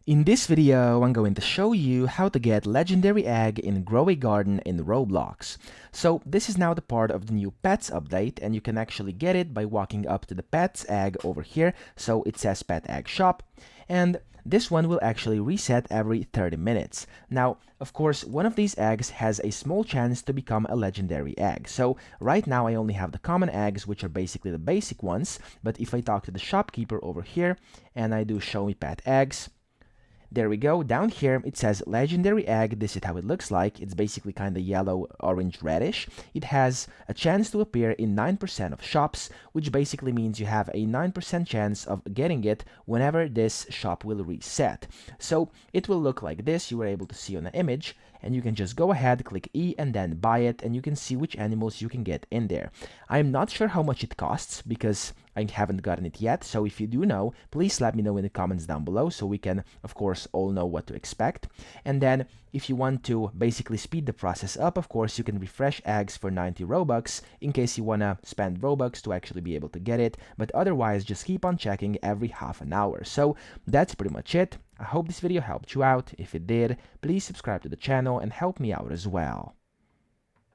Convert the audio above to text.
In this video, I'm going to show you how to get legendary egg in Grow a Garden in Roblox. So this is now the part of the new pets update, and you can actually get it by walking up to the pets egg over here. So it says pet egg shop, and this one will actually reset every 30 minutes. Now, of course, one of these eggs has a small chance to become a legendary egg. So right now I only have the common eggs, which are basically the basic ones, but if I talk to the shopkeeper over here and I do show me pet eggs, there we go. Down here it says legendary egg. This is how it looks like. It's basically kind of yellow, orange, reddish. It has a chance to appear in 9% of shops, which basically means you have a 9% chance of getting it whenever this shop will reset. So it will look like this. You were able to see on the image, and you can just go ahead, click E, and then buy it, and you can see which animals you can get in there. I'm not sure how much it costs because I haven't gotten it yet, so if you do know, please let me know in the comments down below so we can, of course, all know what to expect. And then, if you want to basically speed the process up, of course, you can refresh eggs for 90 Robux in case you want to spend Robux to actually be able to get it, but otherwise, just keep on checking every half an hour. So, that's pretty much it. I hope this video helped you out. If it did, please subscribe to the channel and help me out as well.